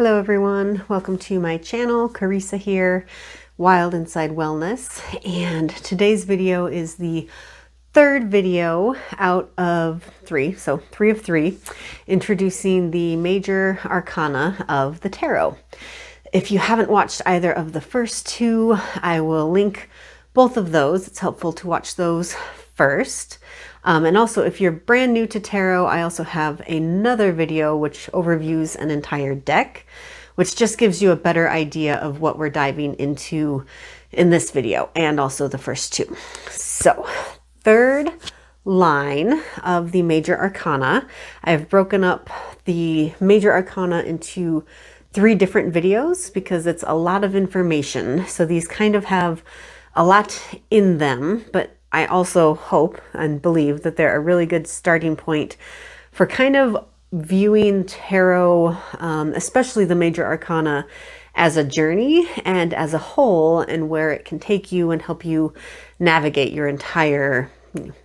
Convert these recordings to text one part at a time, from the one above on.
Hello everyone, welcome to my channel. Carissa here, Wild Inside Wellness, and today's video is the third video out of three, so 3 of 3, introducing the Major Arcana of the Tarot. If you haven't watched either of the first two, I will link both of those. It's helpful to watch those first. And also, if you're brand new to tarot, I also have another video which overviews an entire deck, which just gives you a better idea of what we're diving into in this video, and also the first two. So, third line of the Major Arcana. I've broken up the Major Arcana into 3 different videos because it's a lot of information. So these kind of have a lot in them, but I also hope and believe that they're a really good starting point for kind of viewing tarot, especially the Major Arcana, as a journey and as a whole, and where it can take you and help you navigate your entire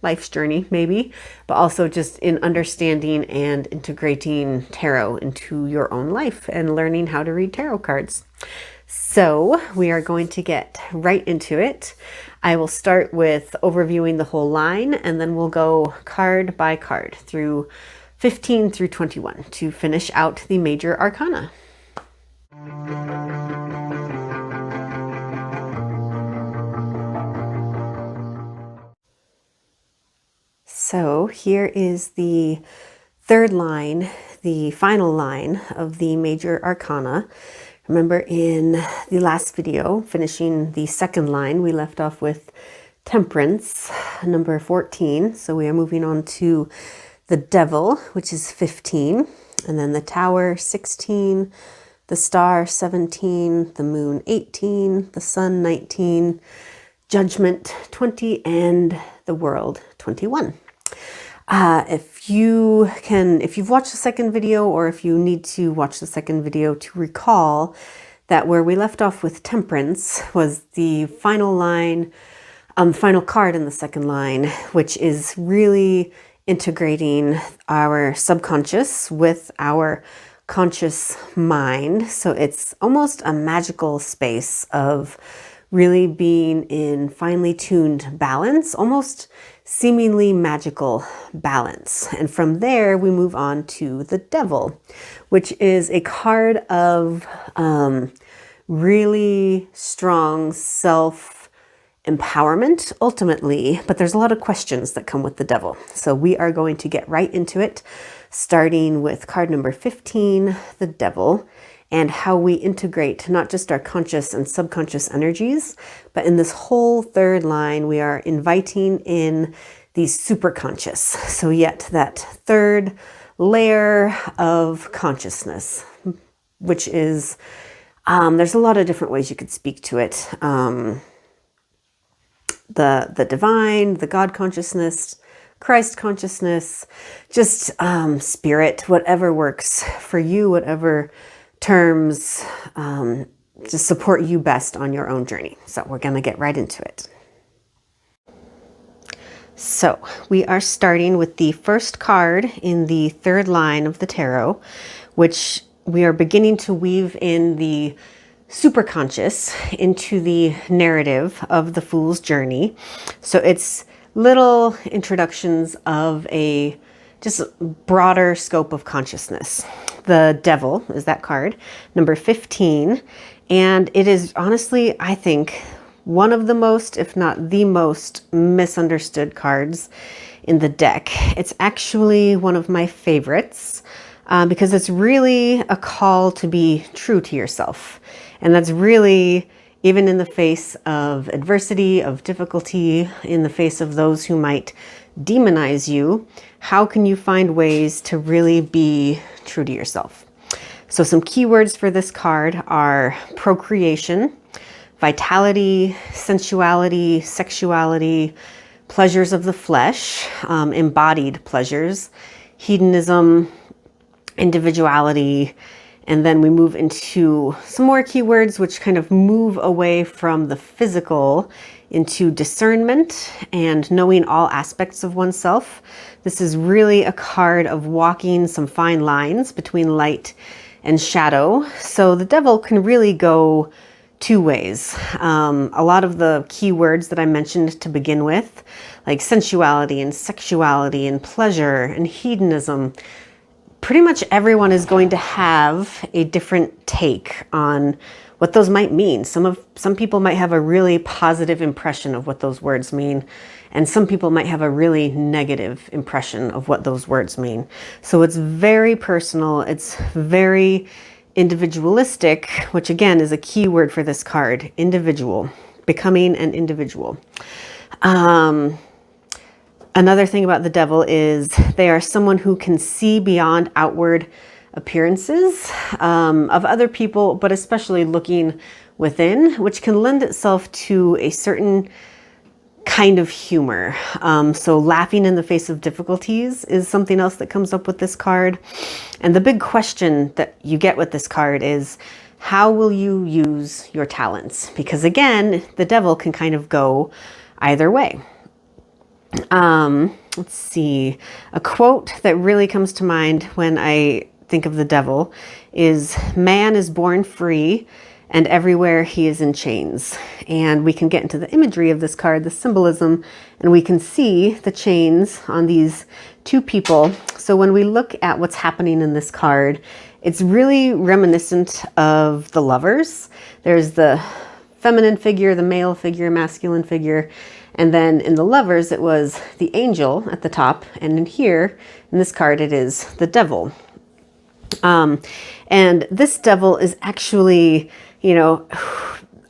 life's journey, maybe, but also just in understanding and integrating tarot into your own life and learning how to read tarot cards. So we are going to get right into it. I will start with overviewing the whole line, and then we'll go card by card through 15 through 21 to finish out the Major Arcana. So here is the third line, the final line of the Major Arcana. Remember, in the last video, finishing the second line, we left off with Temperance, number 14. So we are moving on to the Devil, which is 15, and then the Tower, 16, the Star, 17, the Moon, 18, the Sun, 19, Judgment, 20, and the World, 21. If you've watched the second video, or if you need to watch the second video to recall that where we left off with Temperance was the final line, final card in the second line, which is really integrating our subconscious with our conscious mind. So it's almost a magical space of really being in finely tuned balance, almost seemingly magical balance. And from there, we move on to the Devil, which is a card of really strong self-empowerment, ultimately, but there's a lot of questions that come with the Devil. So we are going to get right into it, starting with card number 15, the Devil, and how we integrate not just our conscious and subconscious energies, but in this whole third line, we are inviting in the superconscious. So yet that third layer of consciousness, which is, there's a lot of different ways you could speak to it. The divine, the God consciousness, Christ consciousness, just spirit, whatever works for you, whatever terms to support you best on your own journey. So we're going to get right into it. So we are starting with the first card in the third line of the tarot, which we are beginning to weave in the superconscious into the narrative of the Fool's journey. So it's little introductions of a just broader scope of consciousness. The Devil is that card, number 15. And it is honestly, I think, one of the most, if not the most, misunderstood cards in the deck. It's actually one of my favorites because it's really a call to be true to yourself. And that's really, even in the face of adversity, of difficulty, in the face of those who might demonize you, how can you find ways to really be true to yourself? So some keywords for this card are procreation, vitality, sensuality, sexuality, pleasures of the flesh, embodied pleasures, hedonism, individuality, and then we move into some more keywords which kind of move away from the physical into discernment and knowing all aspects of oneself. This is really a card of walking some fine lines between light and shadow. So the devil can really go two ways. A lot of the key words that I mentioned to begin with, like sensuality and sexuality and pleasure and hedonism, pretty much everyone is going to have a different take on what those might mean. Some people might have a really positive impression of what those words mean, and some people might have a really negative impression of what those words mean. So it's very personal, it's very individualistic, which again is a key word for this card: individual, becoming an individual. Another thing about the devil is they are someone who can see beyond outward appearances of other people, but especially looking within, which can lend itself to a certain kind of humor. So laughing in the face of difficulties is something else that comes up with this card. And the big question that you get with this card is, how will you use your talents? Because again, the devil can kind of go either way. Let's see, a quote that really comes to mind when I think of the devil is, "Man is born free, and everywhere he is in chains." And we can get into the imagery of this card, the symbolism, and we can see the chains on these two people. So when we look at what's happening in this card, it's really reminiscent of the Lovers. There's the feminine figure, the male figure, masculine figure. And then in the Lovers, it was the angel at the top. And in here, in this card, it is the devil. And this devil is actually, there's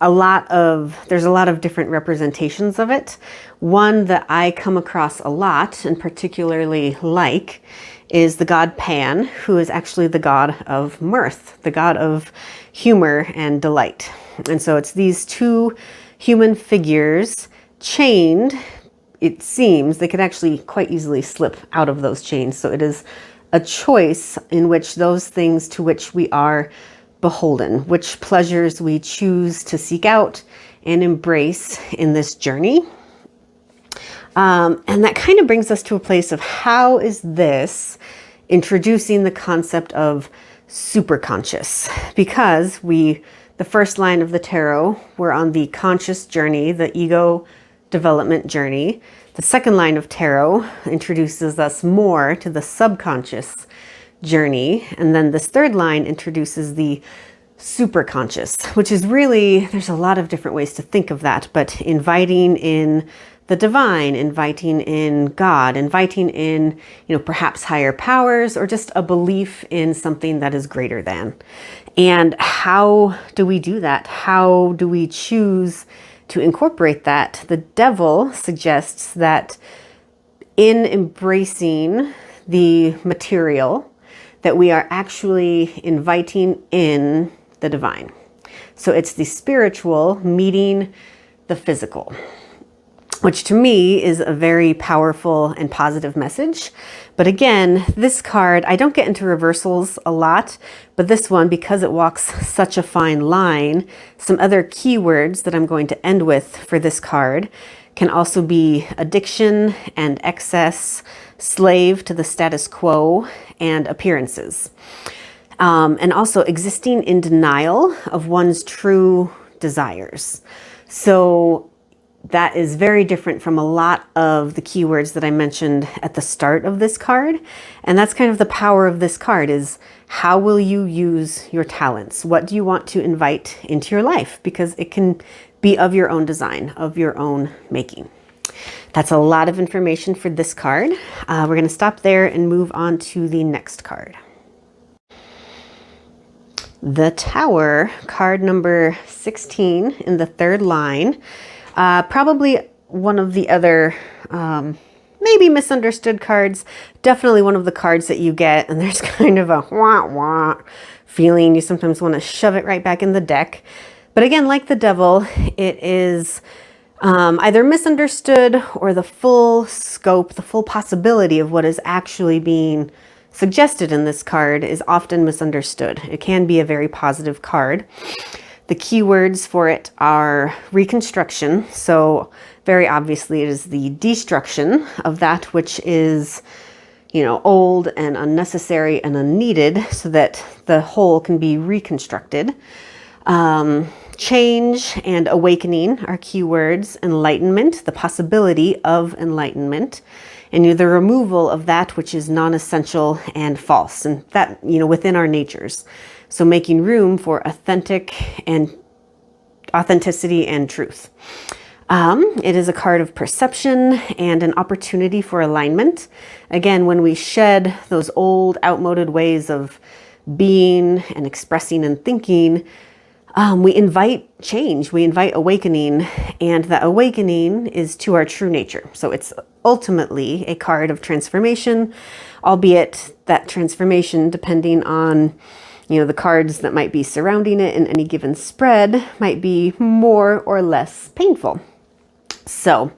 a lot of different representations of it. One that I come across a lot and particularly like is the god Pan, who is actually the god of mirth, the god of humor and delight. And so it's these two human figures chained. It seems they could actually quite easily slip out of those chains. So it is a choice in which those things to which we are beholden, which pleasures we choose to seek out and embrace in this journey. And that kind of brings us to a place of, how is this introducing the concept of superconscious? Because the first line of the tarot, we're on the conscious journey, the ego development journey. The second line of tarot introduces us more to the subconscious journey. And then this third line introduces the superconscious, which is really, there's a lot of different ways to think of that, but inviting in the divine, inviting in God, inviting in, perhaps higher powers, or just a belief in something that is greater than. And how do we do that? How do we choose to incorporate that? The devil suggests that in embracing the material, that we are actually inviting in the divine. So it's the spiritual meeting the physical, which to me is a very powerful and positive message. But again, this card, I don't get into reversals a lot, but this one, because it walks such a fine line, some other keywords that I'm going to end with for this card can also be addiction and excess, slave to the status quo, and appearances. And also existing in denial of one's true desires. So that is very different from a lot of the keywords that I mentioned at the start of this card. And that's kind of the power of this card, is how will you use your talents? What do you want to invite into your life? Because it can be of your own design, of your own making. That's a lot of information for this card. We're going to stop there and move on to the next card. The Tower, card number 16 in the third line. Probably one of the other maybe misunderstood cards. Definitely one of the cards that you get, and there's kind of a wah-wah feeling. You sometimes want to shove it right back in the deck. But again, like the devil, it is either misunderstood, or the full scope, the full possibility of what is actually being suggested in this card is often misunderstood. It can be a very positive card. The keywords for it are reconstruction. So very obviously it is the destruction of that which is, old and unnecessary and unneeded so that the whole can be reconstructed. Change and awakening are keywords. Enlightenment, the possibility of enlightenment, and the removal of that which is non-essential and false, and that, within our natures. So making room for authenticity and truth. It is a card of perception and an opportunity for alignment. Again, when we shed those old, outmoded ways of being and expressing and thinking, we invite change, we invite awakening, and that awakening is to our true nature. So it's ultimately a card of transformation, albeit that transformation, depending on the cards that might be surrounding it in any given spread, might be more or less painful. So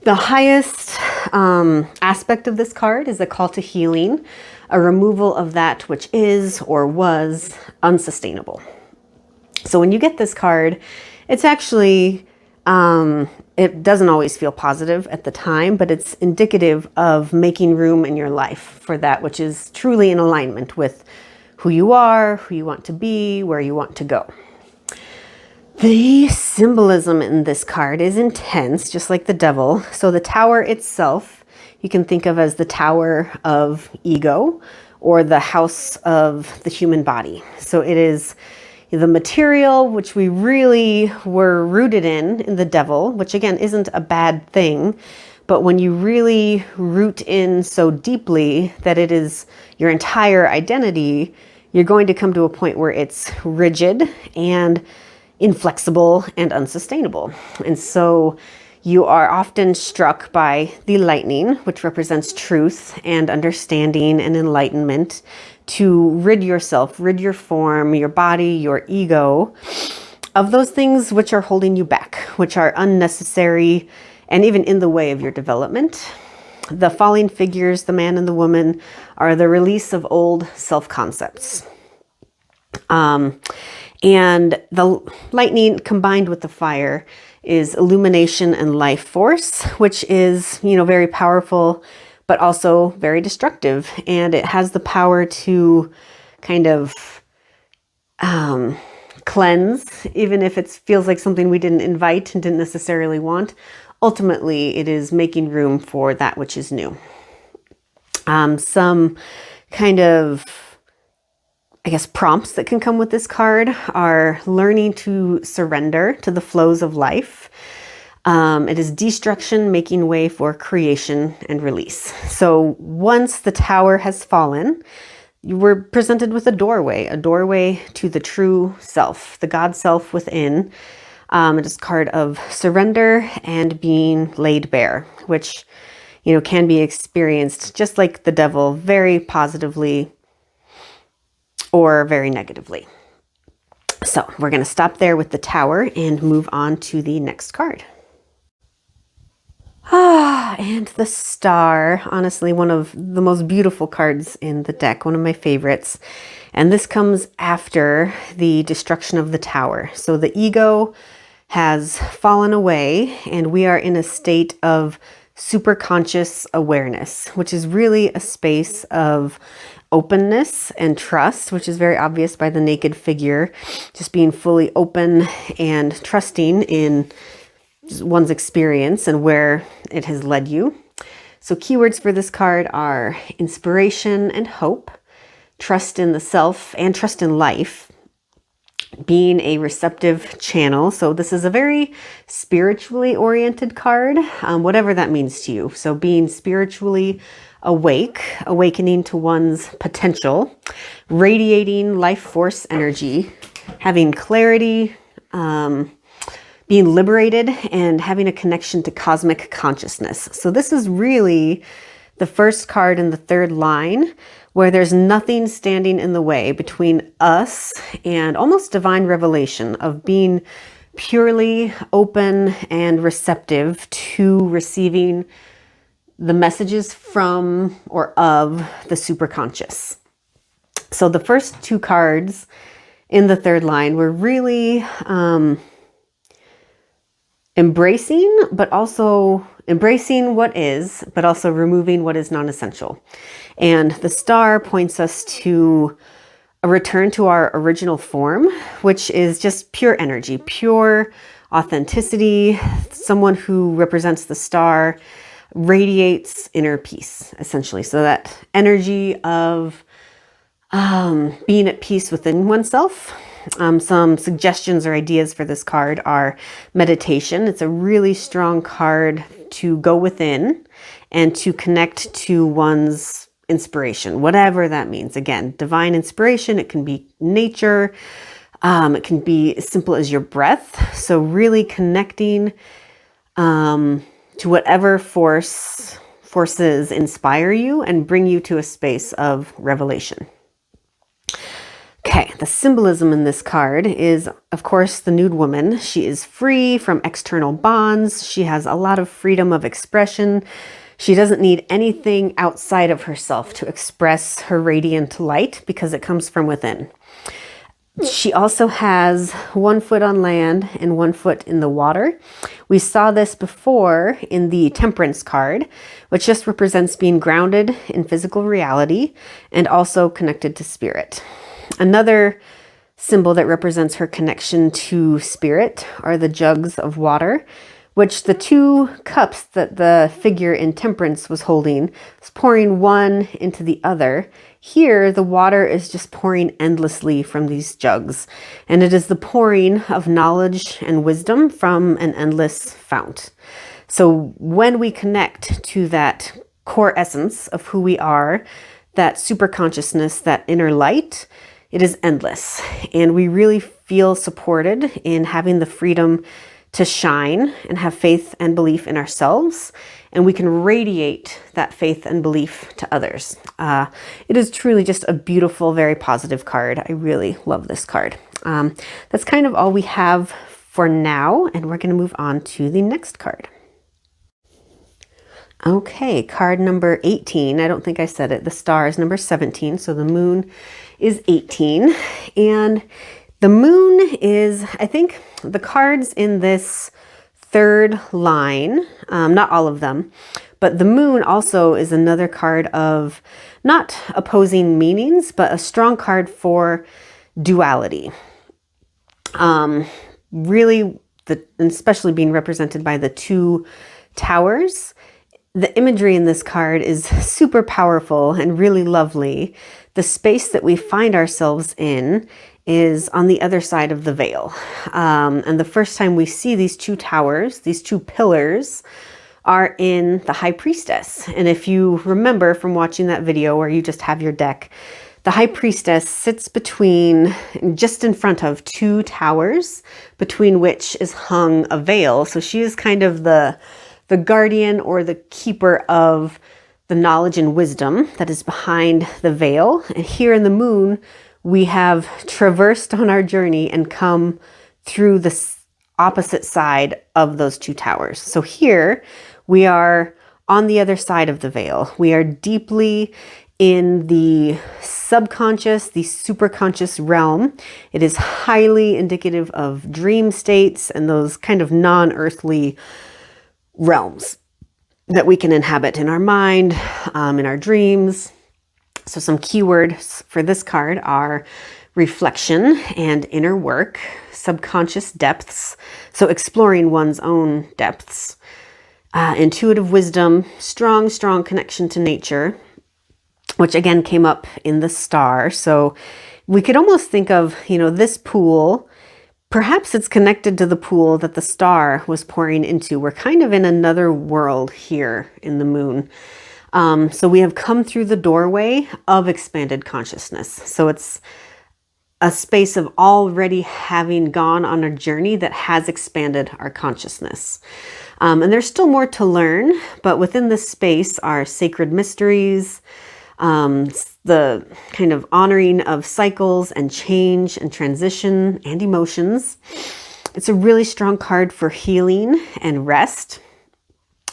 the highest aspect of this card is a call to healing, a removal of that which is or was unsustainable. So when you get this card, it's actually, it doesn't always feel positive at the time, but it's indicative of making room in your life for that which is truly in alignment with who you are, who you want to be, where you want to go. The symbolism in this card is intense, just like the devil. So the tower itself, you can think of as the tower of ego or the house of the human body. So it is the material which we really were rooted in the devil, which again isn't a bad thing, but when you really root in so deeply that it is your entire identity, you're going to come to a point where it's rigid and inflexible and unsustainable. And so you are often struck by the lightning, which represents truth and understanding and enlightenment, to rid yourself, rid your form, your body, your ego of those things which are holding you back, which are unnecessary and even in the way of your development. The falling figures, the man and the woman, are the release of old self-concepts. And the lightning combined with the fire is illumination and life force, which is, very powerful, but also very destructive. And it has the power to kind of cleanse, even if it feels like something we didn't invite and didn't necessarily want. Ultimately, it is making room for that which is new. Some kind of, prompts that can come with this card are learning to surrender to the flows of life. It is destruction, making way for creation and release. So once the tower has fallen, you were presented with a doorway to the true self, the God self within. It is a card of surrender and being laid bare, which, can be experienced just like the devil, very positively or very negatively. So we're going to stop there with the tower and move on to the next card. And the star, honestly, one of the most beautiful cards in the deck, one of my favorites. And this comes after the destruction of the tower. So the ego has fallen away and we are in a state of superconscious awareness, which is really a space of openness and trust, which is very obvious by the naked figure, just being fully open and trusting in one's experience and where it has led you. So keywords for this card are inspiration and hope, trust in the self and trust in life, being a receptive channel. So this is a very spiritually oriented card, whatever that means to you. So being spiritually awake, awakening to one's potential, radiating life force energy, having clarity, being liberated, and having a connection to cosmic consciousness. So this is really the first card in the third line, where there's nothing standing in the way between us and almost divine revelation of being purely open and receptive to receiving the messages from or of the superconscious. So the first two cards in the third line were really embracing, but also embracing what is, but also removing what is non-essential. And the star points us to a return to our original form, which is just pure energy, pure authenticity. Someone who represents the star radiates inner peace, essentially. So that energy of being at peace within oneself. Some suggestions or ideas for this card are meditation. It's a really strong card to go within and to connect to one's inspiration, whatever that means. Again, divine inspiration. It can be nature. It can be as simple as your breath. So really connecting to whatever forces inspire you and bring you to a space of revelation. Okay, the symbolism in this card is, of course, the nude woman. She is free from external bonds. She has a lot of freedom of expression. She doesn't need anything outside of herself to express her radiant light because it comes from within. She also has 1 foot on land and 1 foot in the water. We saw this before in the Temperance card, which just represents being grounded in physical reality and also connected to spirit. Another symbol that represents her connection to spirit are the jugs of water, which the 2 cups that the figure in Temperance was holding is pouring one into the other. Here, the water is just pouring endlessly from these jugs, and it is the pouring of knowledge and wisdom from an endless fount. So when we connect to that core essence of who we are, that super consciousness, that inner light, it is endless. And we really feel supported in having the freedom to shine and have faith and belief in ourselves. And we can radiate that faith and belief to others. It is truly just a beautiful, very positive card. I really love this card. That's kind of all we have for now. And we're going to move on to the next card. Okay, card number 18. I don't think I said it. The star is number 17. So the moon is 18. And the moon is, I think, the cards in this third line, not all of them, but the moon also is another card of not opposing meanings, but a strong card for duality. Really, especially being represented by the 2 towers. The imagery in this card is super powerful and really lovely. The space that we find ourselves in is on the other side of the veil. And the first time we see these 2 towers, these 2 pillars, are in the High Priestess. And if you remember from watching that video where you just have your deck, the High Priestess sits between, just in front of 2 towers, between which is hung a veil. So she is kind of the guardian or the keeper of the knowledge and wisdom that is behind the veil. And here in the moon, we have traversed on our journey and come through the opposite side of those 2 towers. So here we are on the other side of the veil. We are deeply in the subconscious, the superconscious realm. It is highly indicative of dream states and those kind of non-earthly realms that we can inhabit in our mind, in our dreams. So some keywords for this card are reflection and inner work, subconscious depths, so exploring one's own depths, intuitive wisdom, strong connection to nature, which again came up in the star. So we could almost think of, this pool, perhaps it's connected to the pool that the star was pouring into. We're kind of in another world here in the moon. So we have come through the doorway of expanded consciousness. So it's a space of already having gone on a journey that has expanded our consciousness. And there's still more to learn, but within this space are sacred mysteries, the kind of honoring of cycles and change and transition and emotions. It's a really strong card for healing and rest,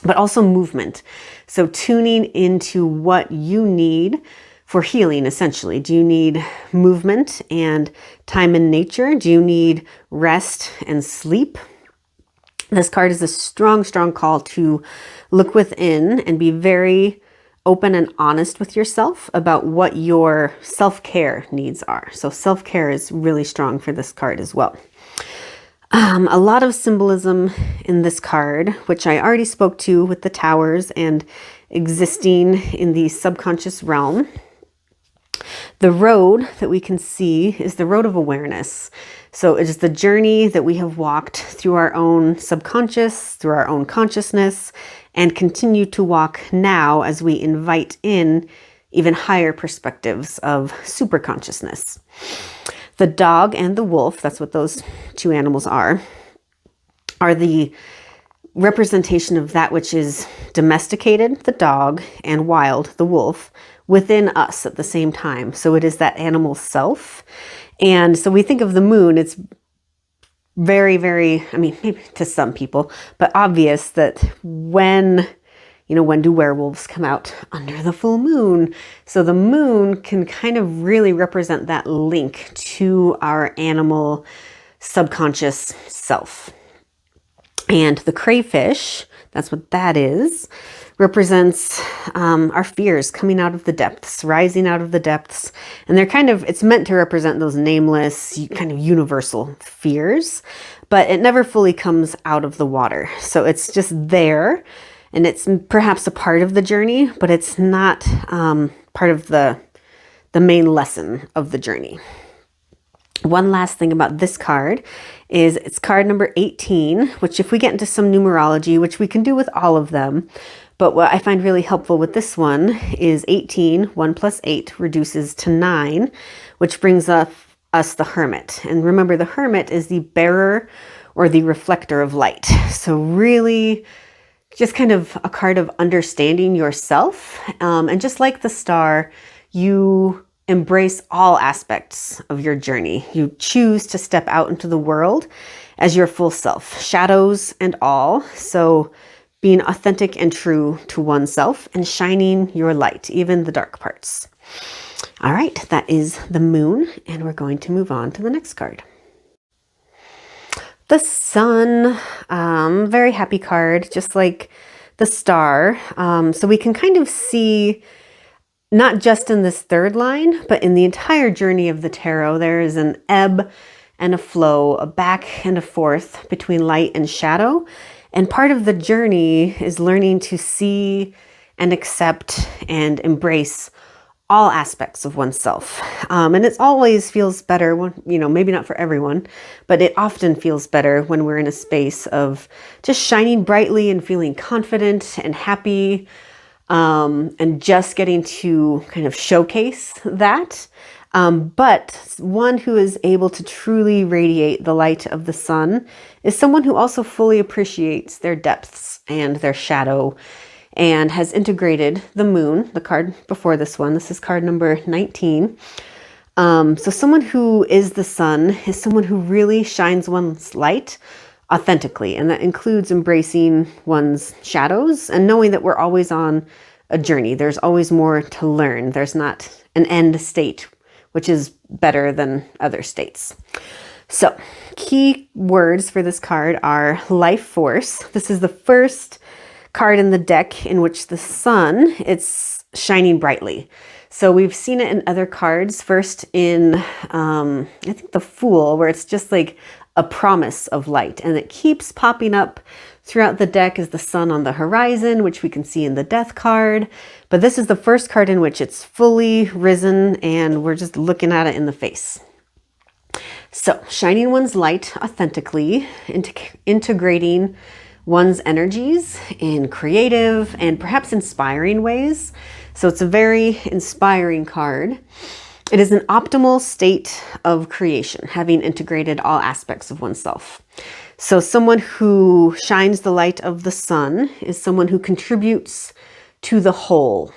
but also movement. So tuning into what you need for healing, essentially. Do you need movement and time in nature? Do you need rest and sleep? This card is a strong, strong call to look within and be very open and honest with yourself about what your self-care needs are. So self-care is really strong for this card as well. A lot of symbolism in this card, which I already spoke to with the towers and existing in the subconscious realm. The road that we can see is the road of awareness. So it is the journey that we have walked through our own subconscious, through our own consciousness, and continue to walk now as we invite in even higher perspectives of super consciousness. The dog and the wolf, that's what those two animals are the representation of that which is domesticated, the dog, and wild, the wolf, within us at the same time. So it is that animal self. And so we think of the moon, it's very, very, I mean, maybe to some people, but obvious that when do werewolves come out? Under the full moon. So the moon can kind of really represent that link to our animal subconscious self. And the crayfish, that's what that is, represents our fears coming out of the depths, rising out of the depths. And it's meant to represent those nameless, kind of universal fears, but it never fully comes out of the water. So it's just there. And it's perhaps a part of the journey, but it's not part of the main lesson of the journey. One last thing about this card is it's card number 18, which if we get into some numerology, which we can do with all of them, but what I find really helpful with this one is 18, 1 plus 8 reduces to 9, which brings us the Hermit. And remember, the Hermit is the bearer or the reflector of light. So really just kind of a card of understanding yourself. And just like the star, you embrace all aspects of your journey. You choose to step out into the world as your full self, shadows and all. So being authentic and true to oneself and shining your light, even the dark parts. All right, that is the moon, and we're going to move on to the next card. The sun, very happy card, just like the star. So we can kind of see, not just in this third line, but in the entire journey of the tarot, there is an ebb and a flow, a back and a forth between light and shadow. And part of the journey is learning to see and accept and embrace all aspects of oneself. And it always feels better when, maybe not for everyone, but it often feels better when we're in a space of just shining brightly and feeling confident and happy, and just getting to kind of showcase that. But one who is able to truly radiate the light of the sun is someone who also fully appreciates their depths and their shadow, and has integrated the moon, the card before this one. This is card number 19. So someone who is the sun is someone who really shines one's light authentically. And that includes embracing one's shadows and knowing that we're always on a journey. There's always more to learn. There's not an end state, which is better than other states. So key words for this card are life force. This is the first card in the deck in which the sun, it's shining brightly. So we've seen it in other cards, first in, I think the Fool, where it's just like a promise of light, and it keeps popping up throughout the deck as the sun on the horizon, which we can see in the Death card. But this is the first card in which it's fully risen and we're just looking at it in the face. So shining one's light authentically, integrating one's energies in creative and perhaps inspiring ways. So it's a very inspiring card. It is an optimal state of creation, having integrated all aspects of oneself. So someone who shines the light of the sun is someone who contributes to the whole.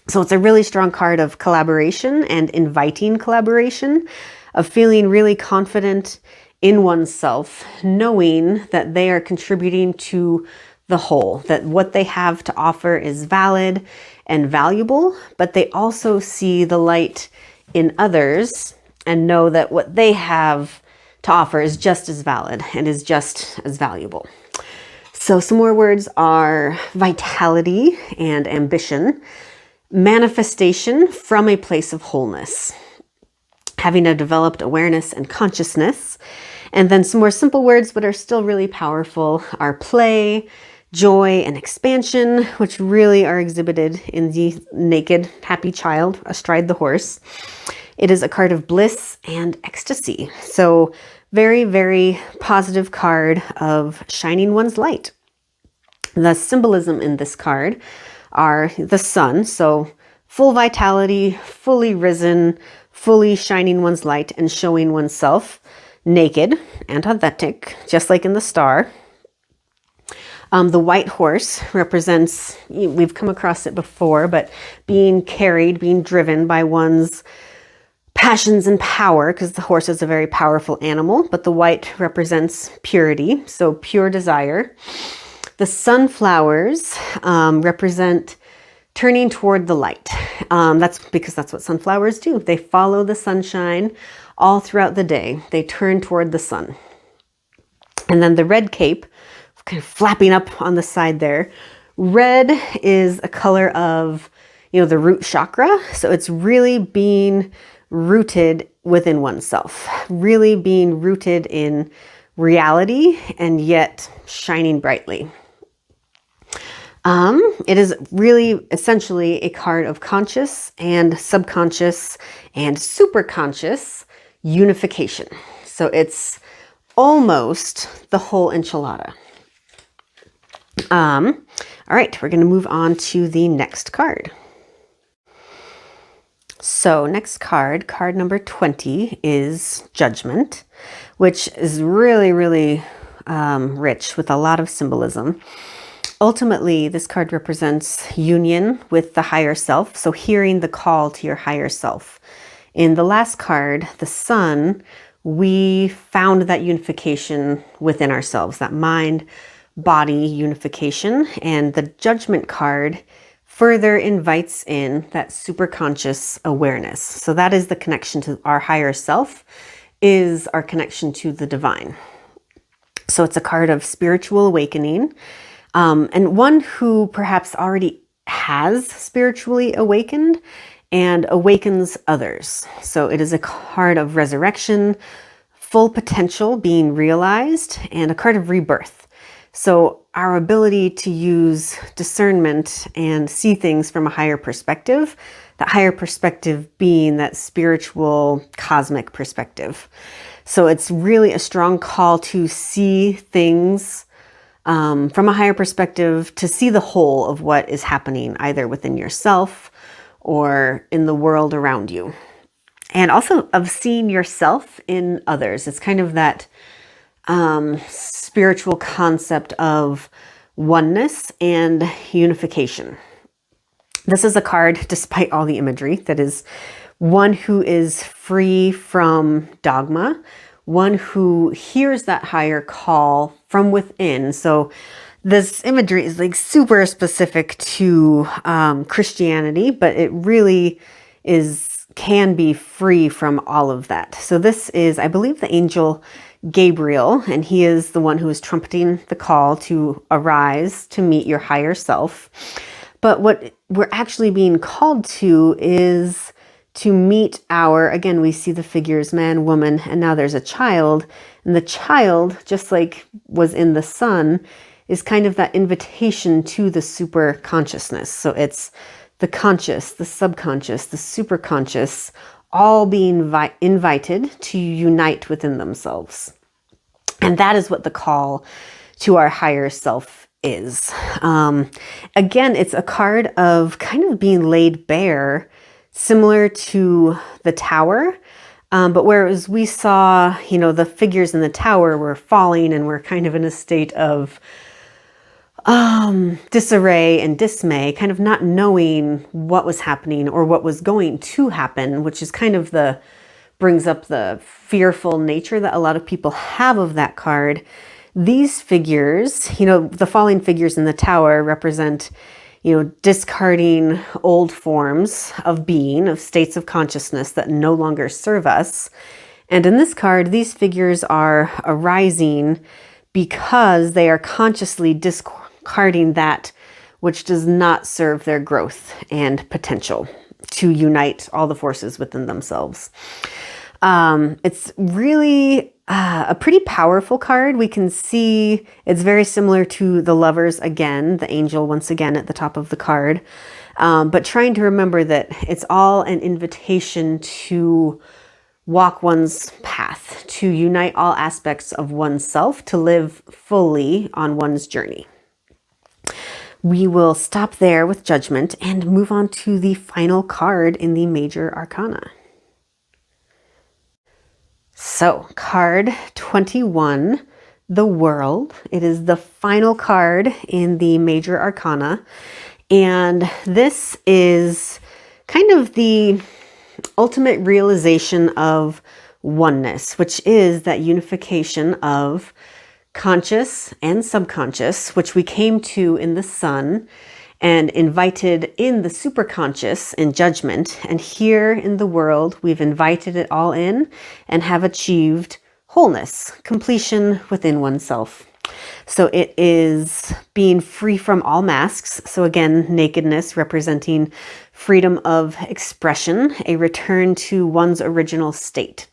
So it's a really strong card of collaboration and inviting collaboration, of feeling really confident in oneself, knowing that they are contributing to the whole, that what they have to offer is valid and valuable, but they also see the light in others and know that what they have to offer is just as valid and is just as valuable. So some more words are vitality and ambition, manifestation from a place of wholeness, having a developed awareness and consciousness. And then some more simple words, but are still really powerful, are play, joy, and expansion, which really are exhibited in the naked, happy child astride the horse. It is a card of bliss and ecstasy. So very, very positive card of shining one's light. The symbolism in this card are the sun. So full vitality, fully risen, fully shining one's light and showing oneself naked and authentic, just like in the star. The white horse represents, we've come across it before, but being carried, being driven by one's passions and power, because the horse is a very powerful animal, but the white represents purity, so pure desire. The sunflowers represent turning toward the light. That's because that's what sunflowers do. They follow the sunshine all throughout the day. They turn toward the sun. And then the red cape, kind of flapping up on the side there. Red is a color of, the root chakra. So it's really being rooted within oneself, really being rooted in reality and yet shining brightly. It is really essentially a card of conscious and subconscious and superconscious unification. So it's almost the whole enchilada. All right, we're going to move on to the next card. So next card, card number 20, is Judgment, which is really, really rich with a lot of symbolism. Ultimately, this card represents union with the higher self, so hearing the call to your higher self. In the last card, the sun, we found that unification within ourselves, that mind-body unification, and the Judgment card further invites in that superconscious awareness. So that is the connection to our higher self, is our connection to the divine. So it's a card of spiritual awakening. And one who perhaps already has spiritually awakened and awakens others. So it is a card of resurrection, full potential being realized, and a card of rebirth. So our ability to use discernment and see things from a higher perspective, that higher perspective being that spiritual cosmic perspective. So it's really a strong call to see things from a higher perspective, to see the whole of what is happening either within yourself or in the world around you. And also of seeing yourself in others. It's kind of that spiritual concept of oneness and unification. This is a card, despite all the imagery, that is one who is free from dogma, one who hears that higher call from within. So this imagery is like super specific to Christianity, but it really can be free from all of that. So this is, I believe, the angel Gabriel, and he is the one who is trumpeting the call to arise, to meet your higher self. But what we're actually being called to is to meet again, we see the figures, man, woman, and now there's a child. And the child, just like was in the sun, is kind of that invitation to the super consciousness. So it's the conscious, the subconscious, the superconscious, all being invited to unite within themselves. And that is what the call to our higher self is. Again, it's a card of kind of being laid bare, similar to the tower. But whereas we saw, the figures in the tower were falling and were kind of in a state of disarray and dismay, kind of not knowing what was happening or what was going to happen, which is kind of brings up the fearful nature that a lot of people have of that card. These figures, the falling figures in the tower represent, discarding old forms of being, of states of consciousness that no longer serve us, And in this card, these figures are arising because they are consciously discarding that which does not serve their growth and potential to unite all the forces within themselves. It's really a pretty powerful card. We can see it's very similar to the Lovers again, the angel once again at the top of the card. But trying to remember that it's all an invitation to walk one's path, to unite all aspects of oneself, to live fully on one's journey. We will stop there with Judgment and move on to the final card in the Major Arcana. So, card 21, the World. It is the final card in the Major Arcana. And this is kind of the ultimate realization of oneness, which is that unification of conscious and subconscious, which we came to in the Sun and invited in the superconscious in Judgment. And here in the World, we've invited it all in and have achieved wholeness, completion within oneself. So it is being free from all masks. So again, nakedness representing freedom of expression, a return to one's original state.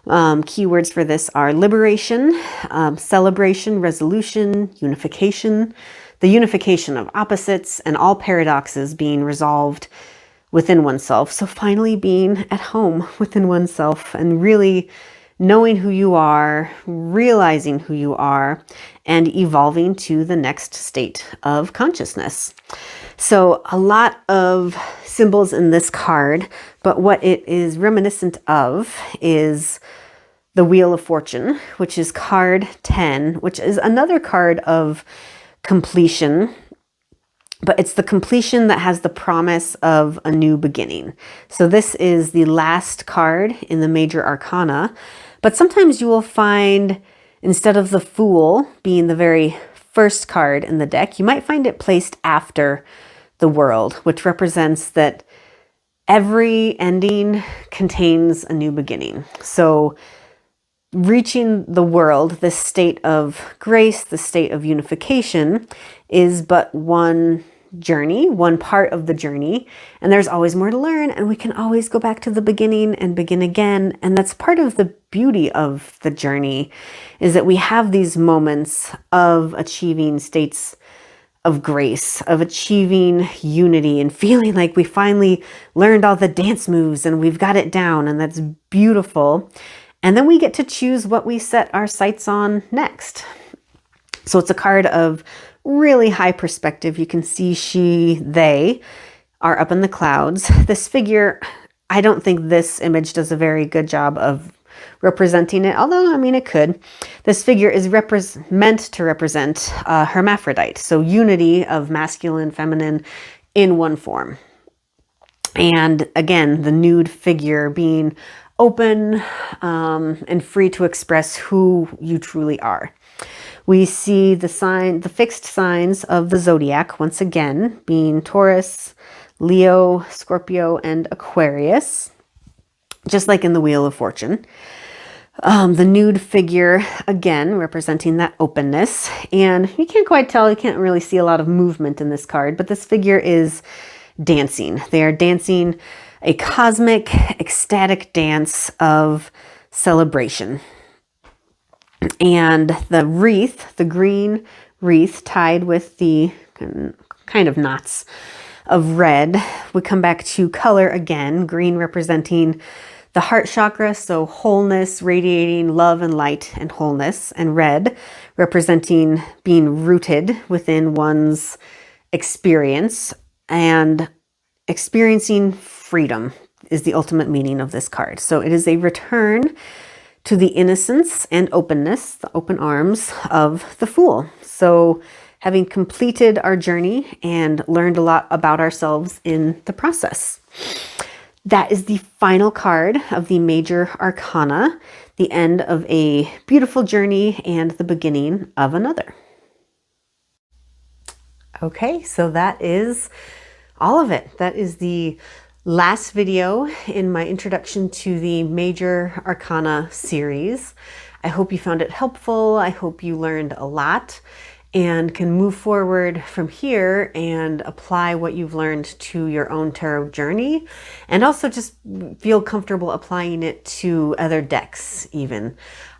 Keywords for this are liberation, celebration, resolution, unification, the unification of opposites, and all paradoxes being resolved within oneself. So finally being at home within oneself and really knowing who you are, realizing who you are, and evolving to the next state of consciousness. So a lot of symbols in this card, but what it is reminiscent of is the Wheel of Fortune, which is card 10, which is another card of completion, but it's the completion that has the promise of a new beginning. So this is the last card in the Major Arcana, but sometimes you will find instead of the Fool being the very first card in the deck, you might find it placed after the World, which represents that every ending contains a new beginning. So reaching the World, this state of grace, the state of unification, is but one journey, one part of the journey, and there's always more to learn, and we can always go back to the beginning and begin again. And that's part of the beauty of the journey, is that we have these moments of achieving states of grace, of achieving unity and feeling like we finally learned all the dance moves and we've got it down, and that's beautiful. And then we get to choose what we set our sights on next. So it's a card of really high perspective. You can see they are up in the clouds. This figure, I don't think this image does a very good job of representing it, although, I mean, it could. This figure is meant to represent hermaphrodite, so unity of masculine, feminine in one form. And again, the nude figure being open and free to express who you truly are. We see the fixed signs of the zodiac once again being Taurus, Leo, Scorpio, and Aquarius, just like in the Wheel of Fortune. The nude figure, again, representing that openness. And you can't quite tell, you can't really see a lot of movement in this card, but this figure is dancing. They are dancing a cosmic, ecstatic dance of celebration. And the wreath, the green wreath tied with the kind of knots of red, we come back to color again, green representing the heart chakra, so wholeness, radiating love and light and wholeness, and red representing being rooted within one's experience, and experiencing freedom is the ultimate meaning of this card. So it is a return to the innocence and openness, the open arms of the Fool. So having completed our journey and learned a lot about ourselves in the process. That is the final card of the Major Arcana, the end of a beautiful journey and the beginning of another. Okay, so that is all of it. That is the last video in my introduction to the Major Arcana series. I hope you found it helpful. I hope you learned a lot and can move forward from here and apply what you've learned to your own tarot journey, and also just feel comfortable applying it to other decks even.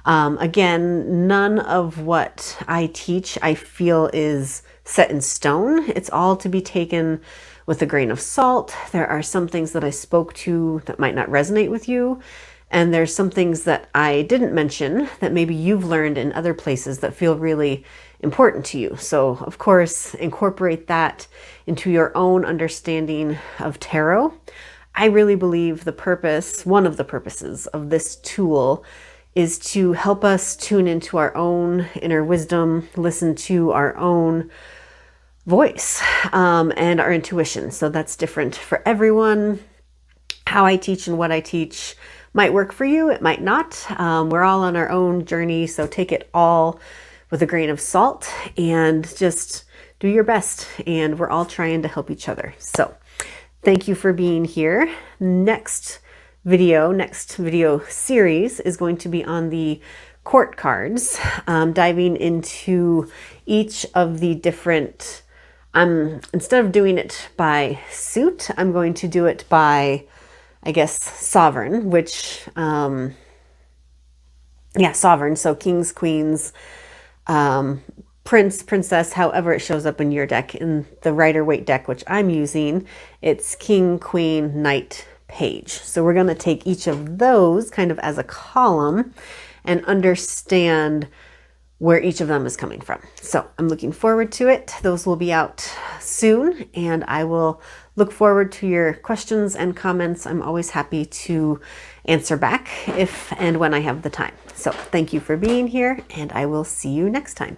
Again, none of what I teach I feel is set in stone. It's all to be taken with a grain of salt. There are some things that I spoke to that might not resonate with you, and there's some things that I didn't mention that maybe you've learned in other places that feel really important to you. So of course, incorporate that into your own understanding of tarot. I really believe one of the purposes of this tool is to help us tune into our own inner wisdom, listen to our own voice, and our intuition. So that's different for everyone. How I teach and what I teach might work for you, it might not. We're all on our own journey, so take it all with a grain of salt and just do your best. And we're all trying to help each other. So thank you for being here. Next video series is going to be on the court cards, diving into each of the different, instead of doing it by suit, I'm going to do it by, I guess, sovereign, which, sovereign. So kings, queens, prince, princess, however it shows up in your deck. In the Rider-Waite deck, which I'm using, it's king, queen, knight, page. So we're going to take each of those kind of as a column and understand where each of them is coming from. So I'm looking forward to it. Those will be out soon, and I will look forward to your questions and comments. I'm always happy to answer back if and when I have the time. So thank you for being here, and I will see you next time.